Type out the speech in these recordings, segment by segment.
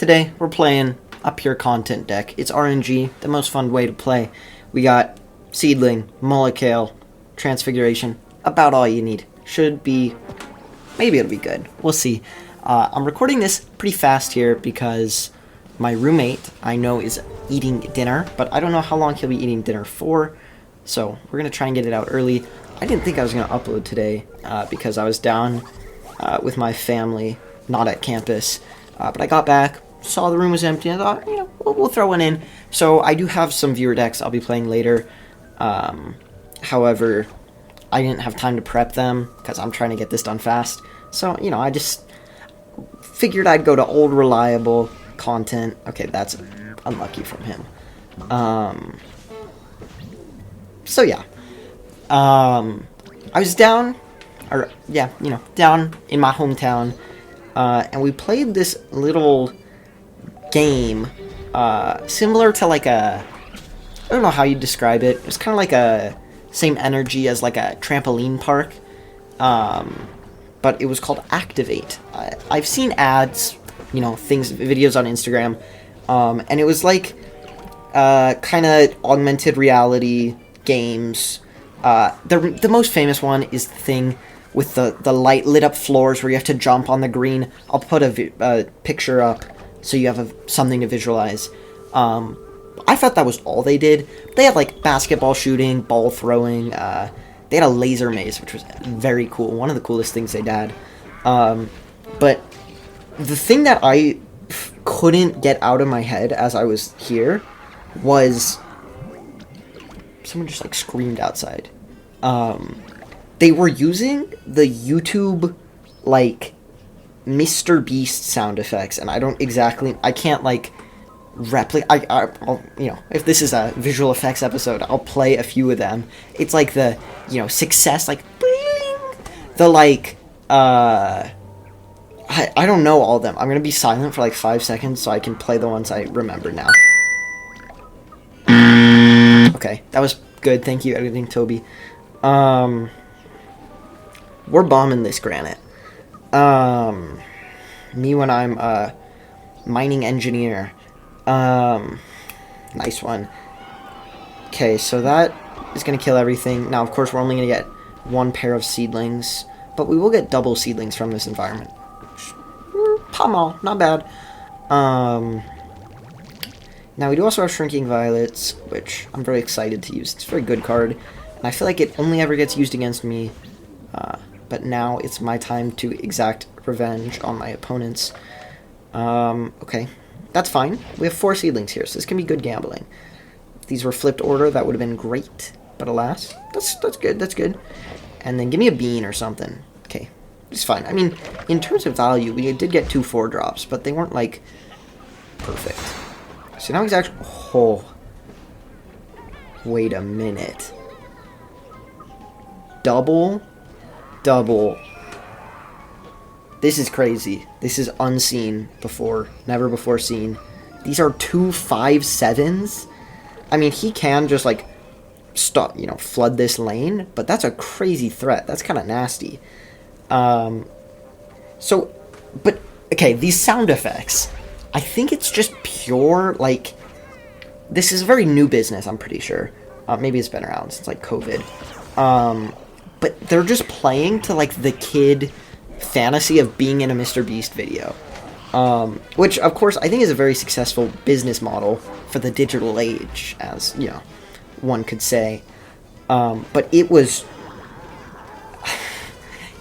Today, we're playing a pure content deck. It's RNG, the most fun way to play. We got Seedling, Molekale, Transfiguration, about all you need. Should be, maybe it'll be good. We'll see. I'm recording this pretty fast here because my roommate, I know, is eating dinner, but I don't know how long he'll be eating dinner for, so we're going to try and get it out early. I didn't think I was going to upload today because I was down with my family, not at campus, but I got back, saw the room was empty, and I thought, we'll throw one in. So I do have some viewer decks I'll be playing later. However, I didn't have time to prep them because I'm trying to get this done fast. So, I just figured I'd go to old reliable content. Okay, that's unlucky from him. So yeah. I was down in my hometown, and we played this little game, similar to like I don't know how you describe it. It's kind of like a same energy as like a trampoline park, but it was called Activate. I've seen ads, videos on Instagram, and it was like kind of augmented reality games. The most famous one is the thing with the light lit up floors where you have to jump on the green. I'll put a picture up so you have something to visualize. I thought that was all they did. They had like basketball shooting, ball throwing. They had a laser maze, which was very cool. One of the coolest things they'd had. But the thing that I couldn't get out of my head as I was here was someone just like screamed outside. They were using the YouTube like Mr. Beast sound effects, and I can't like replicate. I'll if this is a visual effects episode, I'll play a few of them. It's like the success, like bling, the like I don't know all of them. I'm gonna be silent for like 5 seconds so I can play the ones I remember now. Okay, that was good. Thank you, editing Toby. We're bombing this granite. Me when I'm a mining engineer. Nice one. Okay, so that is going to kill everything. Now, of course, we're only going to get one pair of seedlings, but we will get double seedlings from this environment. Pommel, not bad. Now, we do also have Shrinking Violets, which I'm very excited to use. It's a very good card, and I feel like it only ever gets used against me, but now it's my time to exact revenge on my opponents. Okay, that's fine. We have 4 seedlings here, so this can be good gambling. If these were flipped order, that would have been great, but alas, that's good. And then give me a bean or something. Okay, it's fine. I mean, in terms of value, we did get 2 4-drops, but they weren't, like, perfect. So now he's actually... Oh. Wait a minute. Double. This is crazy. This is unseen before. Never before seen. These are 2 5/7s. I mean, he can just, like, stop, flood this lane, but that's a crazy threat. That's kind of nasty. But, okay, these sound effects... I think it's just pure, like, this is a very new business, I'm pretty sure. Maybe it's been around since, like, COVID. But they're just playing to, like, the kid fantasy of being in a Mr. Beast video. Which, of course, I think is a very successful business model for the digital age, as, one could say. But it was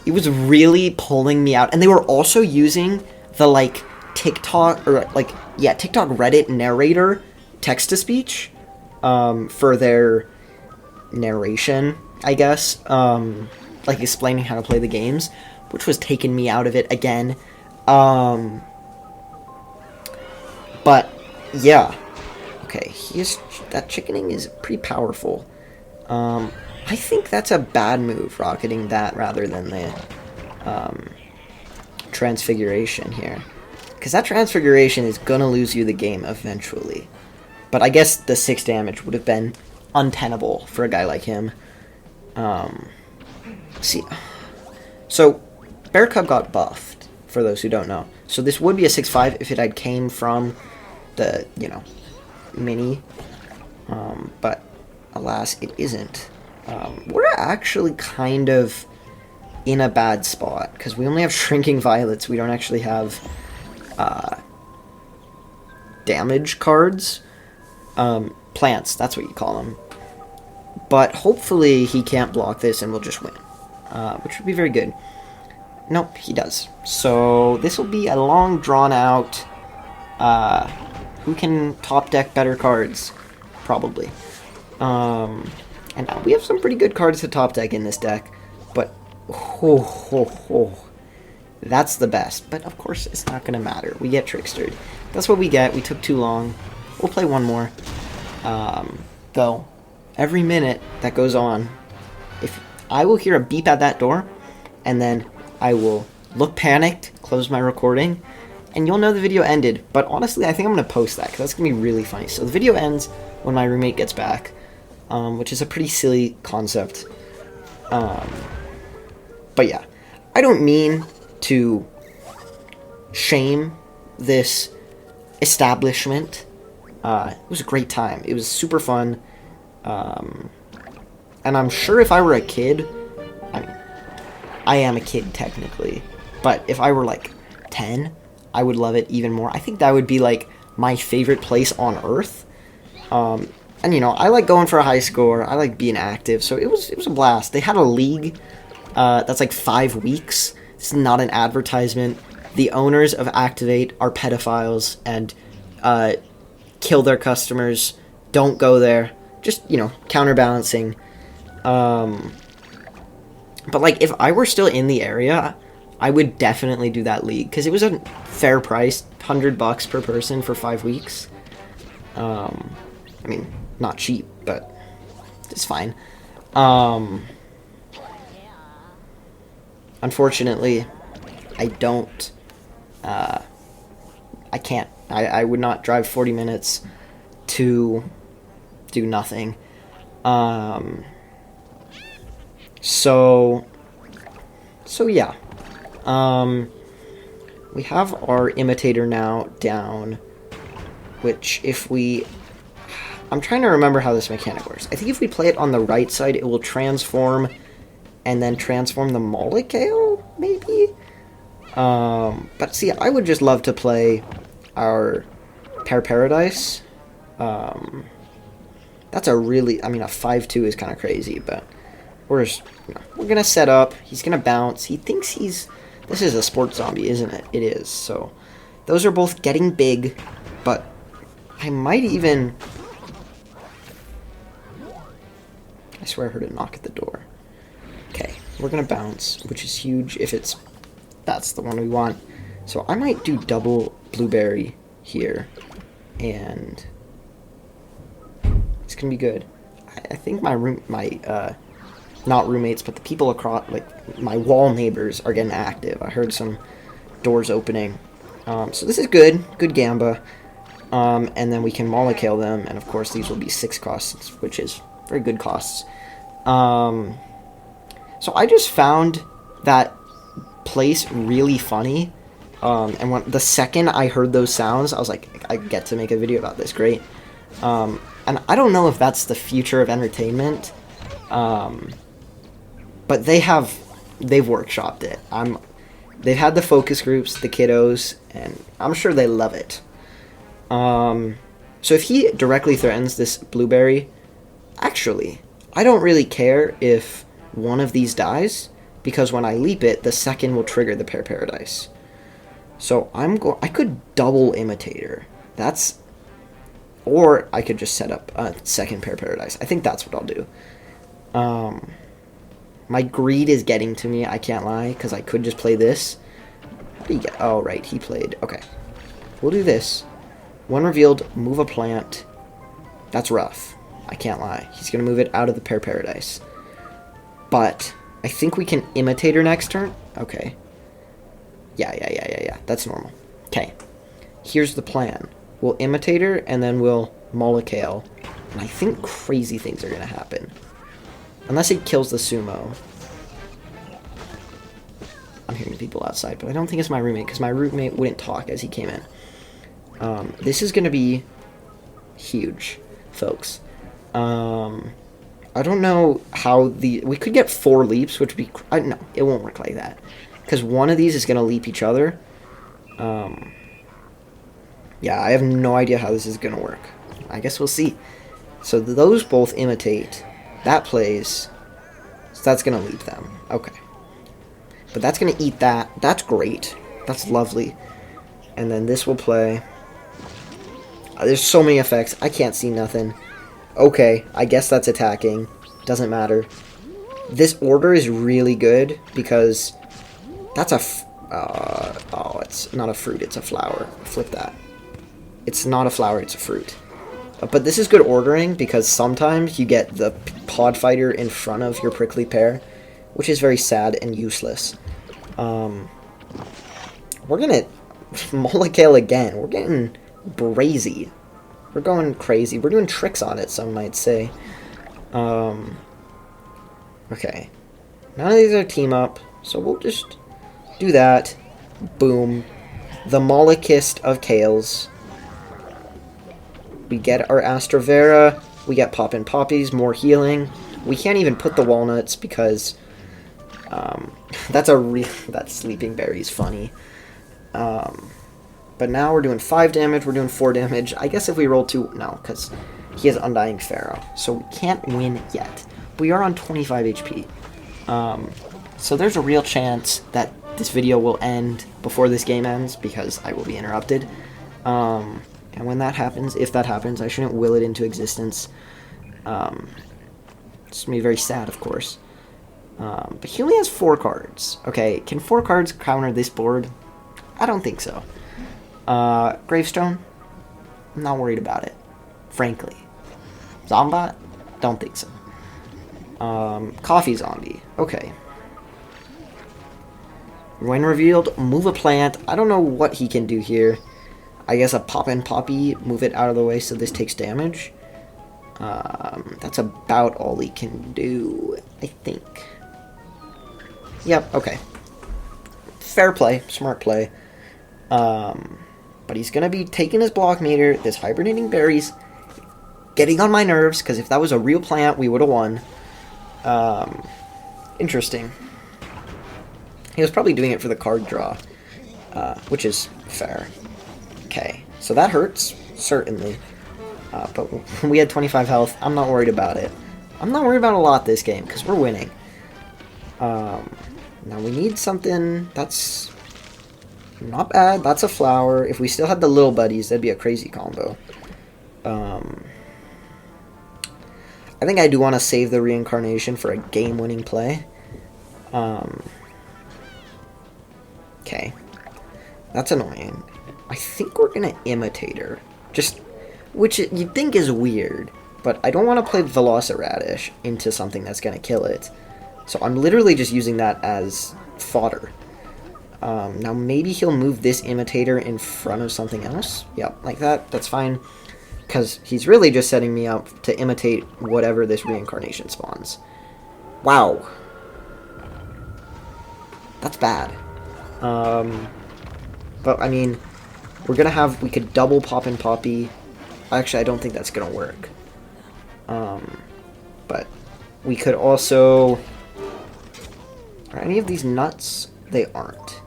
really pulling me out. And they were also using the, like, TikTok Reddit narrator text-to-speech for their narration, I guess, like explaining how to play the games, which was taking me out of it again. But yeah, okay, that chickening is pretty powerful. I think that's a bad move, rocketing that rather than the transfiguration here. Because that transfiguration is going to lose you the game eventually. But I guess the 6 damage would have been untenable for a guy like him. See, so Bear Cub got buffed for those who don't know. So this would be a 6-5 if it had came from the, mini. But alas, it isn't. We're actually kind of in a bad spot, because we only have Shrinking Violets. We don't actually have damage cards. Plants, that's what you call them. But hopefully he can't block this and we'll just win, which would be very good. Nope, he does. So this will be a long, drawn-out, who can top deck better cards, probably. And we have some pretty good cards to top deck in this deck, but that's the best. But of course, it's not going to matter. We get trickstered. That's what we get. We took too long. We'll play one more. Though, every minute that goes on, if I will hear a beep at that door, and then I will look panicked, close my recording, and you'll know the video ended. But honestly, I think I'm going to post that, because that's going to be really funny. So the video ends when my roommate gets back, which is a pretty silly concept. But yeah, I don't mean to shame this establishment. It was a great time. It was super fun. And I'm sure if I were a kid, I mean, I am a kid technically, but if I were like 10, I would love it even more. I think that would be like my favorite place on earth. And I like going for a high score. I like being active, so it was a blast. They had a league that's like 5 weeks. This is not an advertisement. The owners of Activate are pedophiles and kill their customers. Don't go there. Just, counterbalancing. But like, if I were still in the area, I would definitely do that league, because it was a fair price, $100 per person for 5 weeks. I mean, not cheap, but it's fine. Unfortunately, I don't, I can't. I would not drive 40 minutes to do nothing. So yeah. We have our imitator now down, which I'm trying to remember how this mechanic works. I think if we play it on the right side, it will transform and then transform the Molekale, maybe? But see, I would just love to play our Pear Paradise. That's a really, a 5-2 is kind of crazy, but we're going to set up. He's going to bounce. He thinks this is a sports zombie, isn't it? It is. So those are both getting big, but I might even, I swear I heard a knock at the door. Okay, we're going to bounce, which is huge if that's the one we want. So I might do double blueberry here, and it's going to be good. I think not roommates, but the people across, like, my wall neighbors are getting active. I heard some doors opening. So this is good gamba. And then we can Molekale them, and of course these will be 6 costs, which is very good costs. So I just found that place really funny. And the second I heard those sounds, I was like, I get to make a video about this, great. And I don't know if that's the future of entertainment, but they've workshopped it. They've had the focus groups, the kiddos, and I'm sure they love it. So if he directly threatens this blueberry, actually, I don't really care if one of these dies, because when I leap it, the second will trigger the Pear Paradise. So I could double Imitator. Or I could just set up a second Pear Paradise. I think that's what I'll do. My greed is getting to me, I can't lie, because I could just play this. What do you get? Oh, right, he played. Okay. We'll do this. When revealed, move a plant. That's rough. I can't lie. He's going to move it out of the Pear Paradise. But I think we can Imitator next turn. Okay. Yeah. That's normal. Okay. Here's the plan. We'll Imitator, and then we'll Molekale. And I think crazy things are going to happen. Unless he kills the Sumo. I'm hearing people outside, but I don't think it's my roommate, because my roommate wouldn't talk as he came in. This is going to be huge, folks. I don't know how we could get 4 leaps, which would be... no, it won't work like that. Because one of these is going to leap each other. Yeah, I have no idea how this is going to work. I guess we'll see. So those both imitate. That plays. So that's going to leap them. Okay. But that's going to eat that. That's great. That's lovely. And then this will play. There's so many effects. I can't see nothing. Okay, I guess that's attacking. Doesn't matter. This order is really good because that's oh, it's not a fruit, it's a flower. Flip that. It's not a flower, it's a fruit. But this is good ordering because sometimes you get the pod fighter in front of your prickly pear, which is very sad and useless. We're gonna Molekale again. We're getting brazy. We're going crazy. We're doing tricks on it, some might say. Okay. None of these are team up, so we'll just do that. Boom. The Molekist of Kales. We get our Astrovera. We get Poppin' Poppies, more healing. We can't even put the walnuts because that Sleeping Berry's funny. But now we're doing 5 damage, we're doing 4 damage. I guess if we roll 2... No, because he has Undying Pharaoh. So we can't win yet. We are on 25 HP. So there's a real chance that this video will end before this game ends, because I will be interrupted. And when that happens, if that happens, I shouldn't will it into existence. It's going to be very sad, of course. But he only has 4 cards. Okay, can 4 cards counter this board? I don't think so. Gravestone? I'm not worried about it, frankly. Zombat? Don't think so. Coffee Zombie. Okay. When revealed, move a plant. I don't know what he can do here. I guess a Poppin' Poppy, move it out of the way so this takes damage. That's about all he can do, I think. Yep, okay. Fair play, smart play. But he's going to be taking his block meter, this hibernating berries, getting on my nerves, because if that was a real plant, we would have won. Interesting. He was probably doing it for the card draw, which is fair. Okay, so that hurts, certainly. But we had 25 health. I'm not worried about it. I'm not worried about a lot this game, because we're winning. Now we need something that's not bad. That's a flower. If we still had the little buddies, that'd be a crazy combo. I think I do want to save the reincarnation for a game-winning play. Okay. That's annoying. I think we're going to imitate her. Which you'd think is weird, but I don't want to play Velociradish into something that's going to kill it. So I'm literally just using that as fodder. Now maybe he'll move this imitator in front of something else. Yep, like that. That's fine. Because he's really just setting me up to imitate whatever this reincarnation spawns. Wow. That's bad. But, I mean, we could double Poppin' Poppy. Actually, I don't think that's going to work. But we could also... Are any of these nuts? They aren't.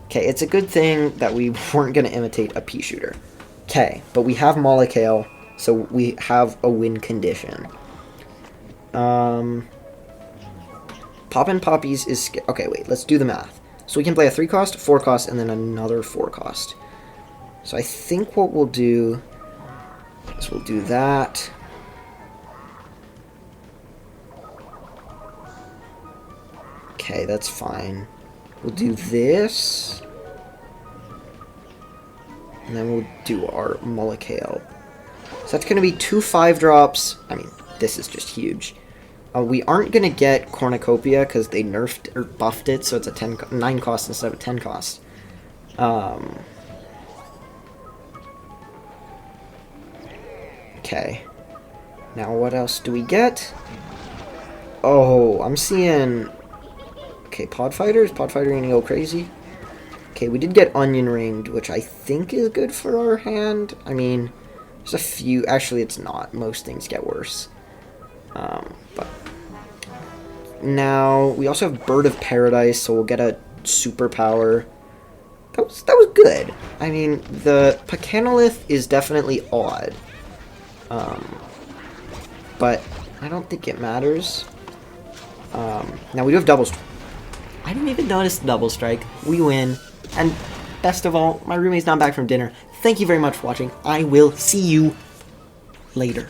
Okay, it's a good thing that we weren't going to imitate a pea shooter. Okay, but we have Molekale, so we have a win condition. Poppin' Poppies is... Okay, wait, let's do the math. So we can play a 3-cost, 4-cost, and then another 4-cost. So I think what we'll do is we'll do that. Okay, that's fine. We'll do this. And then we'll do our Molekale. So that's going to be 2 5-drops. I mean, this is just huge. We aren't going to get Cornucopia because they nerfed or buffed it, so it's a 9 cost instead of a 10 cost. Okay. Now what else do we get? Oh, I'm seeing... Okay, Pod Fighter. Is Pod Fighter gonna go crazy? Okay, we did get Onion Ringed, which I think is good for our hand. I mean, there's a few... Actually, it's not. Most things get worse. But... Now, we also have Bird of Paradise, so we'll get a superpower. That was good. I mean, the Pacanolith is definitely odd. But I don't think it matters. Now, we do have Double Strike. I didn't even notice Double Strike. We win. And best of all, my roommate's not back from dinner. Thank you very much for watching. I will see you later.